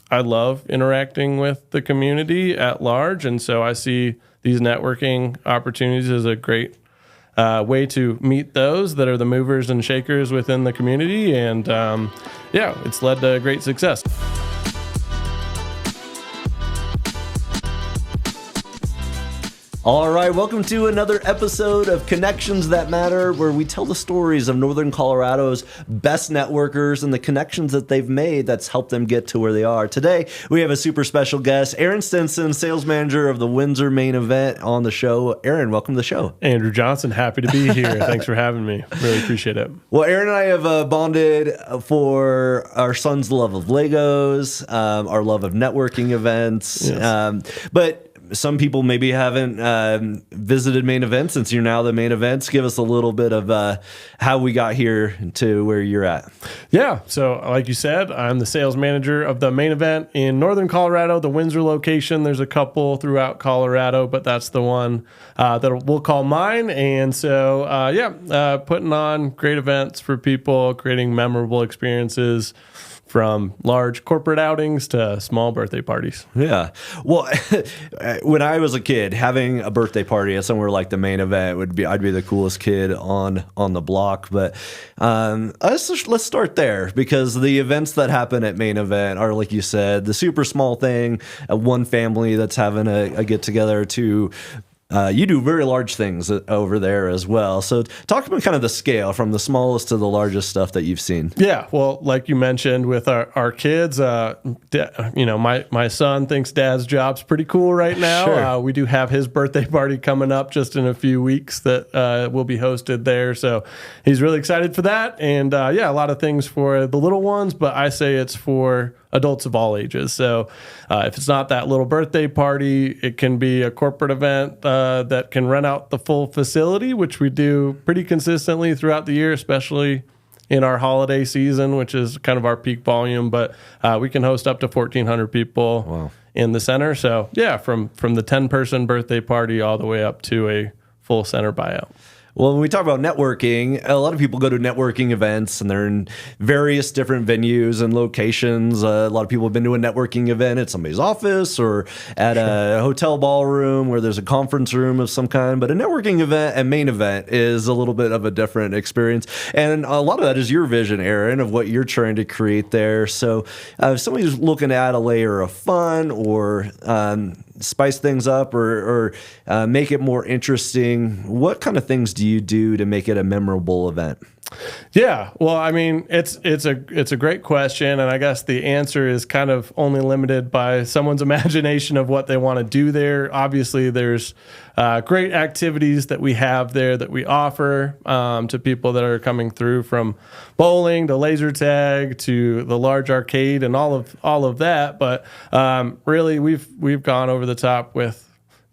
I love interacting with the community at large. And so I see these networking opportunities as a great way to meet those that are the movers and shakers within the community. And it's led to great success. All right, welcome to another episode of Connections That Matter, where we tell the stories of Northern Colorado's best networkers and the connections that they've made that's helped them get to where they are. Today, we have a super special guest, Aaron Stenson, sales manager of the Windsor main event on the show. Aaron, welcome to the show. Andrew Johnson, happy to be here. Thanks for having me. Really appreciate it. Well, Aaron and I have bonded for our son's love of Legos, our love of networking events, Yes. but some people maybe haven't visited main event since you're now the main events. Give us a little bit of how we got here to where you're at. Yeah. So like you said, I'm the sales manager of the main event in Northern Colorado, the Windsor location. There's a couple throughout Colorado, but that's the one that we'll call mine. And so, putting on great events for people, creating memorable experiences, from large corporate outings to small birthday parties. Yeah. Well, when I was a kid, having a birthday party at somewhere like the main event I'd be the coolest kid on the block. But let's start there, because the events that happen at main event are, like you said, the super small thing, one family that's having a get together to you do very large things over there as well. So talk about kind of the scale from the smallest to the largest stuff that you've seen. Yeah. Well, like you mentioned with our kids, my son thinks dad's job's pretty cool right now. Sure. We do have his birthday party coming up just in a few weeks that will be hosted there. So he's really excited for that. And a lot of things for the little ones, but I say it's for adults of all ages. So if it's not that little birthday party, it can be a corporate event that can rent out the full facility, which we do pretty consistently throughout the year, especially in our holiday season, which is kind of our peak volume. But we can host up to 1,400 people in the center. So from the 10-person birthday party all the way up to a full center buyout. Well, when we talk about networking, a lot of people go to networking events and they're in various different venues and locations. A lot of people have been to a networking event at somebody's office or at a hotel ballroom where there's a conference room of some kind. But a networking event and main event is a little bit of a different experience. And a lot of that is your vision, Aaron, of what you're trying to create there. So if somebody's looking at a layer of fun or spice things up or make it more interesting, what kind of things do you do to make it a memorable event? Yeah, well, I mean, it's a great question, and I guess the answer is kind of only limited by someone's imagination of what they want to do there. Obviously, there's great activities that we have there that we offer to people that are coming through, from bowling to laser tag to the large arcade and all of that. But really, we've gone over the top with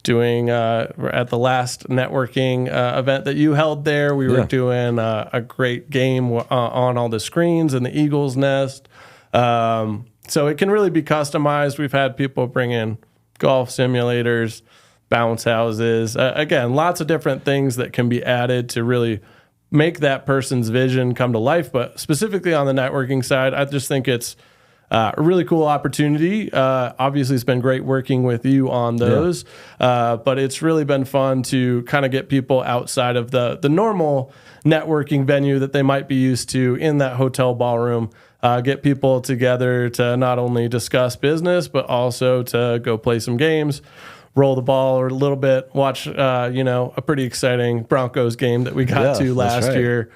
doing at the last networking event that you held there. We were doing a great game on all the screens in the Eagle's Nest. So it can really be customized. We've had people bring in golf simulators, bounce houses. Again, lots of different things that can be added to really make that person's vision come to life. But specifically on the networking side, I just think it's a really cool opportunity. Obviously, it's been great working with you on those, but it's really been fun to kind of get people outside of the normal networking venue that they might be used to in that hotel ballroom, get people together to not only discuss business, but also to go play some games, roll the ball or a little bit, watch a pretty exciting Broncos game that we got to last year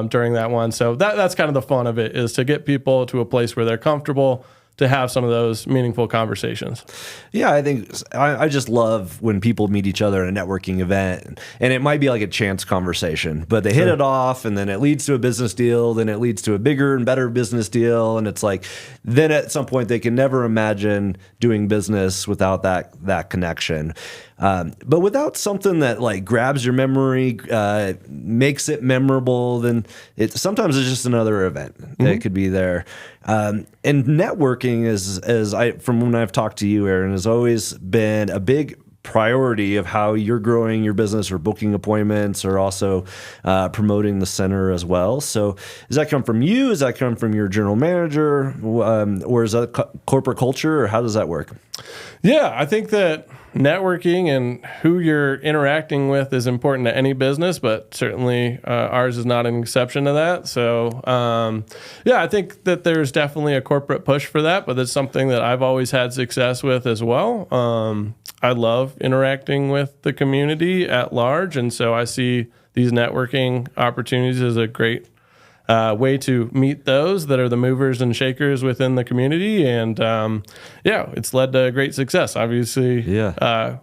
during that one. So that's kind of the fun of it, is to get people to a place where they're comfortable to have some of those meaningful conversations. Yeah, I think I just love when people meet each other at a networking event, and it might be like a chance conversation, but they hit it off, and then it leads to a business deal, then it leads to a bigger and better business deal, and it's like, then at some point they can never imagine doing business without that connection. But without something that like grabs your memory, makes it memorable, then sometimes it's just another event that could be there. And networking from when I've talked to you, Aaron, has always been a big priority of how you're growing your business or booking appointments or also promoting the center as well. So does that come from you? Does that come from your general manager? Or is that corporate culture, or how does that work? Yeah, I think that networking and who you're interacting with is important to any business, but certainly ours is not an exception to that. So, yeah, I think that there's definitely a corporate push for that, but it's something that I've always had success with as well. I love interacting with the community at large, and so I see these networking opportunities as a great way to meet those that are the movers and shakers within the community. And yeah, it's led to great success. Obviously,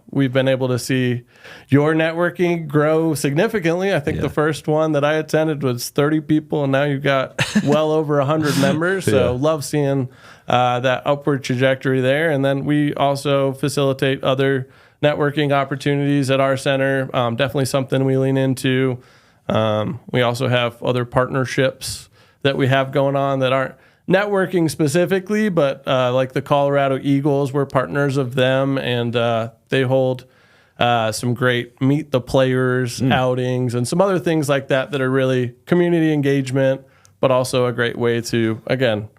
we've been able to see your networking grow significantly. I think the first one that I attended was 30 people, and now you've got well over 100 members. So love seeing that upward trajectory there. And then we also facilitate other networking opportunities at our center. Definitely something we lean into. We also have other partnerships that we have going on that aren't networking specifically, but like the Colorado Eagles, we're partners of them, and they hold some great meet the players outings and some other things like that that are really community engagement, but also a great way to, again,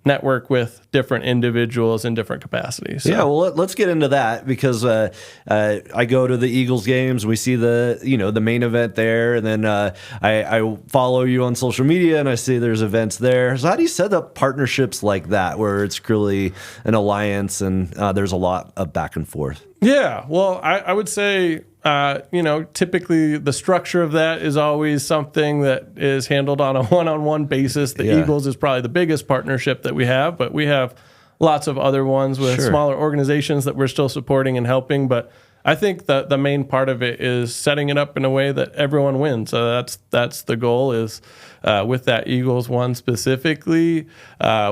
network with different individuals in different capacities. So. Yeah, well, let's get into that, because I go to the Eagles games. We see the main event there, and then I follow you on social media, and I see there's events there. So how do you set up partnerships like that, where it's really an alliance and there's a lot of back and forth? Yeah, well, I would say, typically the structure of that is always something that is handled on a one-on-one basis. The Eagles is probably the biggest partnership that we have, but we have lots of other ones with smaller organizations that we're still supporting and helping. But I think that the main part of it is setting it up in a way that everyone wins. So that's the goal is with that Eagles one specifically.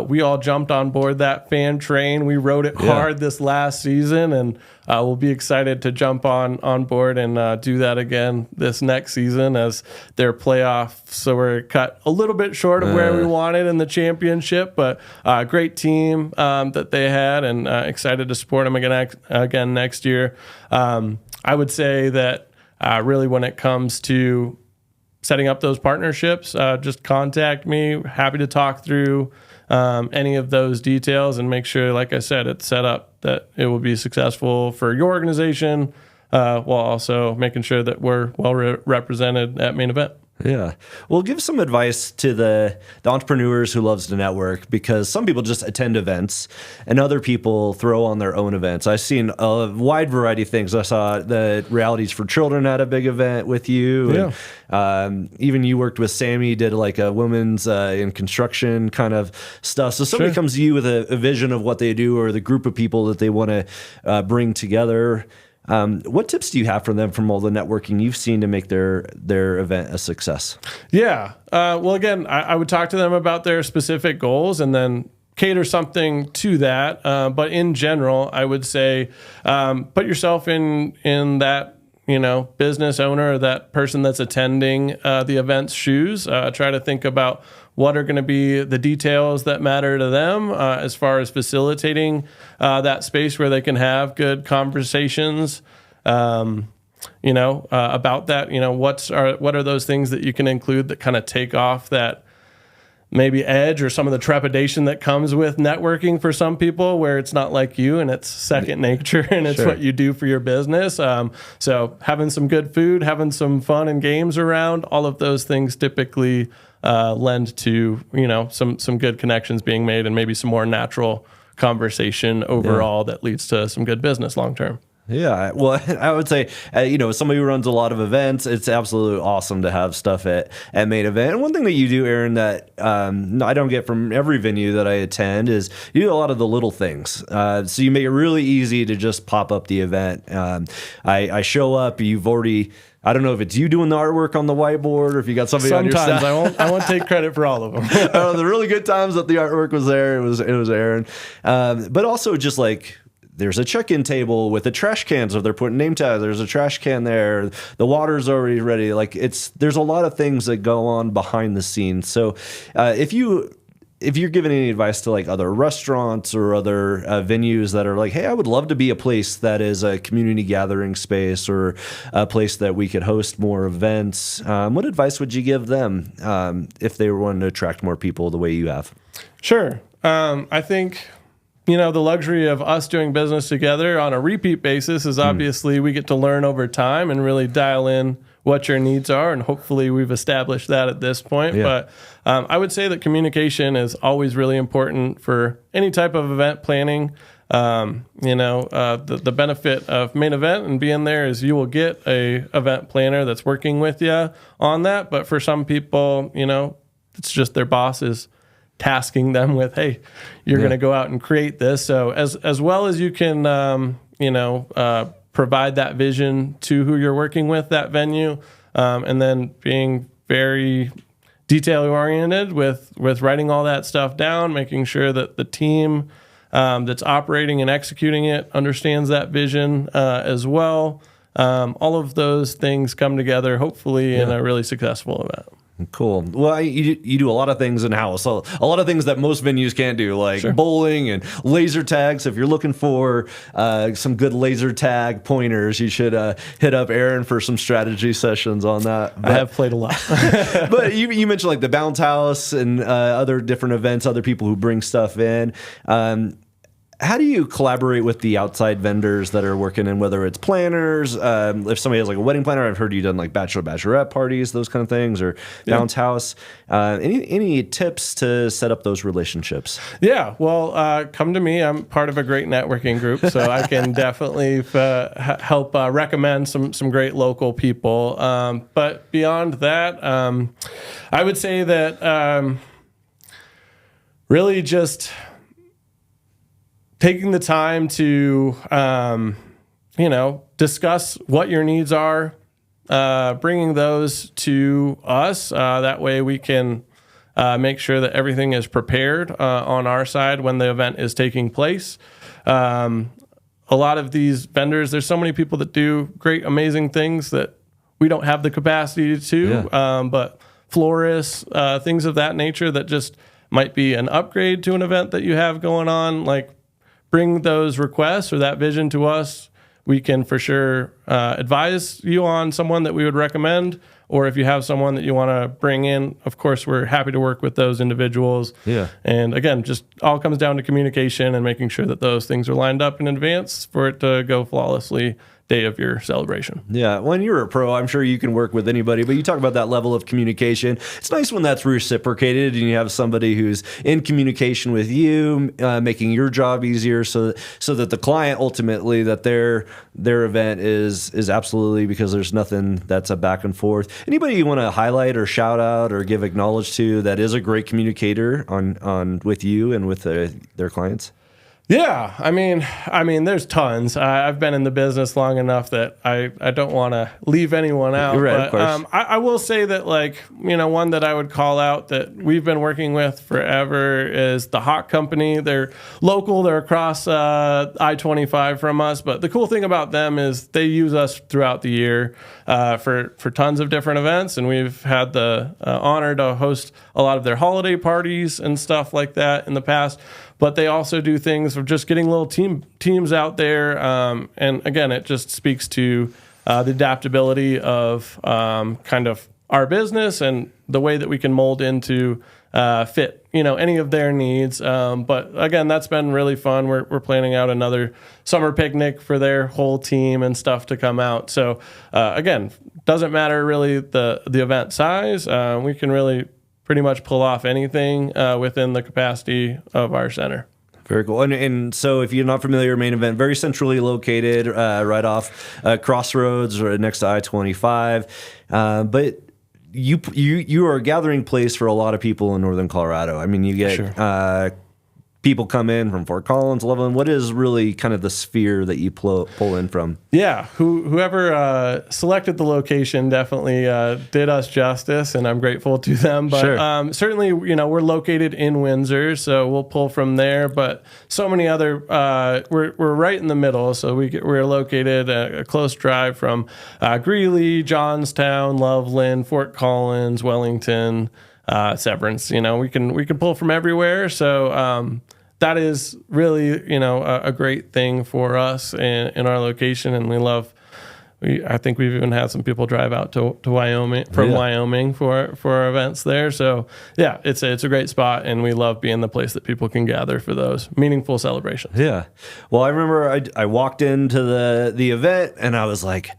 We all jumped on board that fan train. We rode it hard this last season, and we'll be excited to jump on board and do that again this next season as their playoffs. So we're cut a little bit short of where we wanted in the championship, but great team that they had, and excited to support them again next year. I would say that really when it comes to setting up those partnerships, just contact me. Happy to talk through any of those details and make sure, like I said, it's set up that it will be successful for your organization, while also making sure that we're well represented at main event. Yeah. Well, give some advice to the entrepreneurs who loves to network, because some people just attend events and other people throw on their own events. I've seen a wide variety of things. I saw the Realities for Children had a big event with you. Yeah. And, even you worked with Sammy, did like a women's in construction kind of stuff. So somebody comes to you with a vision of what they do, or the group of people that they want to bring together. What tips do you have for them from all the networking you've seen to make their event a success? Yeah. Well, again, I would talk to them about their specific goals and then cater something to that. But in general, I would say put yourself in that business owner or that person that's attending the event's shoes. Try to think about what are going to be the details that matter to them as far as facilitating that space where they can have good conversations, about that. What are those things that you can include that kind of take off that maybe edge or some of the trepidation that comes with networking for some people, where it's not like you and it's second nature and it's what you do for your business. So having some good food, having some fun and games around, all of those things typically lend to, some good connections being made and maybe some more natural conversation overall that leads to some good business long term. Yeah, well, I would say, somebody who runs a lot of events, it's absolutely awesome to have stuff at main event. And one thing that you do, Aaron, that I don't get from every venue that I attend is you do a lot of the little things. So you make it really easy to just pop up the event. I show up, you've already... I don't know if it's you doing the artwork on the whiteboard or if you got somebody on your staff. Sometimes I won't take credit for all of them. The really good times that the artwork was there, it was Aaron. But also just like... There's a check-in table with the trash cans, or they're putting name tags. There's a trash can there. The water's already ready. There's a lot of things that go on behind the scenes. So if you if you're giving any advice to like other restaurants or other venues that are like, hey, I would love to be a place that is a community gathering space or a place that we could host more events, what advice would you give them if they were wanting to attract more people the way you have? Sure. I think, the luxury of us doing business together on a repeat basis is obviously we get to learn over time and really dial in what your needs are. And hopefully we've established that at this point. Yeah. But I would say that communication is always really important for any type of event planning. The benefit of Main Event and being there is you will get a event planner that's working with you on that. But for some people, it's just their bosses tasking them with, hey, you're going to go out and create this. So as well as you can, provide that vision to who you're working with, that venue, and then being very detail oriented with writing all that stuff down, making sure that the team that's operating and executing it understands that vision as well. All of those things come together, hopefully, in a really successful event. Cool. Well, you do a lot of things in house. So a lot of things that most venues can't do, like bowling and laser tag. So if you're looking for some good laser tag pointers, you should hit up Aaron for some strategy sessions on that. I have played a lot. But you mentioned like the bounce house and other different events, other people who bring stuff in. How do you collaborate with the outside vendors that are working in, whether it's planners, if somebody has like a wedding planner? I've heard you've done like bachelorette parties, those kind of things, or bounce house. Any tips to set up those relationships? Yeah, well, come to me. I'm part of a great networking group, so I can definitely help recommend some great local people. But beyond that, I would say that really just taking the time to, discuss what your needs are, bringing those to us. That way we can make sure that everything is prepared on our side when the event is taking place. A lot of these vendors, there's so many people that do great, amazing things that we don't have the capacity to, but florists, things of that nature that just might be an upgrade to an event that you have going on, like, bring those requests or that vision to us. We can for sure advise you on someone that we would recommend, or if you have someone that you want to bring in, of course, we're happy to work with those individuals. Yeah. And again, just all comes down to communication and making sure that those things are lined up in advance for it to go flawlessly day of your celebration. Yeah, when you're a pro, I'm sure you can work with anybody, but you talk about that level of communication. It's nice when that's reciprocated and you have somebody who's in communication with you, making your job easier so that the client ultimately, that their event is absolutely, because there's nothing that's a back and forth. Anybody you want to highlight or shout out or give acknowledge to that is a great communicator on with you and with their clients? Yeah, I mean, there's tons. I've been in the business long enough that I don't want to leave anyone out. Right, but of course. I will say that, like, one that I would call out that we've been working with forever is the Hawk Company. They're local. They're across I-25 from us. But the cool thing about them is they use us throughout the year for tons of different events, and we've had the honor to host a lot of their holiday parties and stuff like that in the past. But they also do things of just getting little teams out there. And again, it just speaks to the adaptability of kind of our business and the way that we can mold into fit, any of their needs. But again, that's been really fun. We're planning out another summer picnic for their whole team and stuff to come out. So again, doesn't matter really the event size. We can really pretty much pull off anything within the capacity of our center. Very cool. And so if you're not familiar, Main Event, very centrally located, right off Crossroads or next to I-25. But you are a gathering place for a lot of people in Northern Colorado. I mean, you get people come in from Fort Collins, Loveland. What is really kind of the sphere that you pull in from? Yeah, whoever selected the location definitely did us justice, and I'm grateful to them. But certainly, we're located in Windsor, so we'll pull from there. But so many other, we're right in the middle, so we're located a close drive from Greeley, Johnstown, Loveland, Fort Collins, Wellington. Severance. We can pull from everywhere. So that is really, a great thing for us in our location, and we love. I think we've even had some people drive out to Wyoming from Wyoming for our events there. So yeah, it's a great spot, and we love being the place that people can gather for those meaningful celebrations. Yeah. Well, I remember I walked into the event and I was like,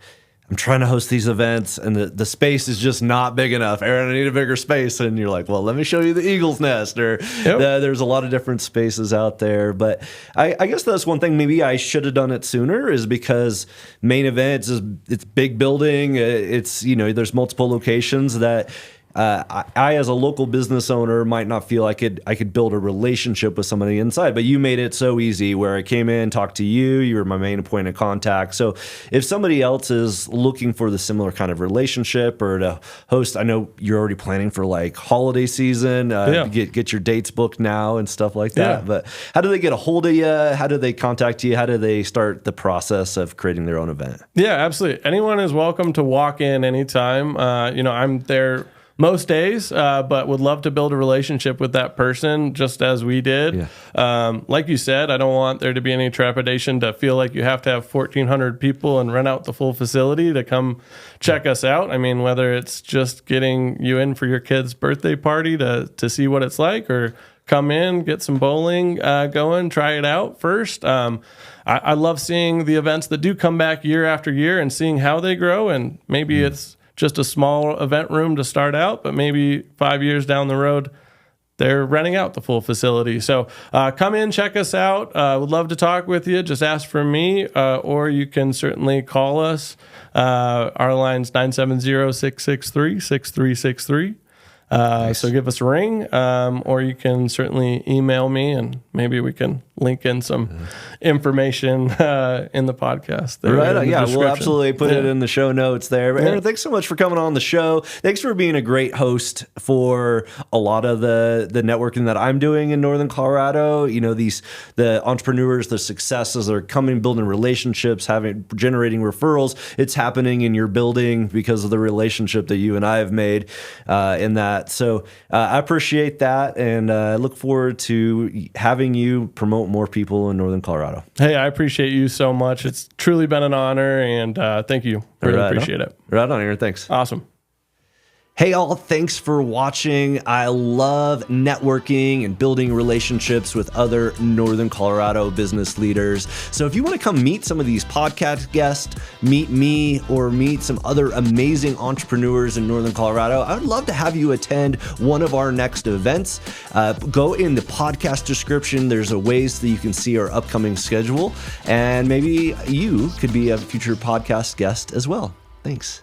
I'm trying to host these events and the space is just not big enough. Aaron, I need a bigger space. And you're like, well, let me show you the Eagle's Nest, or there's a lot of different spaces out there. But I guess that's one thing maybe I should have done it sooner, is because main events it's big building. It's, there's multiple locations that I, as a local business owner, might not feel I could build a relationship with somebody inside, but you made it so easy where I came in, talked to you, you were my main point of contact. So if somebody else is looking for the similar kind of relationship or to host, I know you're already planning for like holiday season, get your dates booked now and stuff like that. But how do they get a hold of you? How do they contact you? How do they start the process of creating their own event? Yeah, absolutely. Anyone is welcome to walk in anytime. I'm there most days, but would love to build a relationship with that person, just as we did. Like you said, I don't want there to be any trepidation to feel like you have to have 1,400 people and rent out the full facility to come check us out. I mean, whether it's just getting you in for your kid's birthday party to see what it's like, or come in, get some bowling going, try it out first. I love seeing the events that do come back year after year and seeing how they grow, and maybe it's just a small event room to start out, but maybe 5 years down the road, they're renting out the full facility. So come in, check us out. Would love to talk with you. Just ask for me, or you can certainly call us. Our line's 970-663-6363. So give us a ring, or you can certainly email me, and maybe we can link in some information in the podcast. Right. Yeah, we'll absolutely put it in the show notes there. But Aaron, thanks so much for coming on the show. Thanks for being a great host for a lot of the networking that I'm doing in Northern Colorado. The entrepreneurs, the successes are coming, building relationships, generating referrals. It's happening in your building because of the relationship that you and I have made in that. So I appreciate that, and I look forward to having you promote more people in Northern Colorado. Hey, I appreciate you so much. It's truly been an honor, and thank you. Really appreciate it. Right on, Aaron. Thanks. Awesome. Hey all, thanks for watching. I love networking and building relationships with other Northern Colorado business leaders. So if you want to come meet some of these podcast guests, meet me, or meet some other amazing entrepreneurs in Northern Colorado, I would love to have you attend one of our next events. Go in the podcast description. There's a ways that you can see our upcoming schedule, and maybe you could be a future podcast guest as well. Thanks.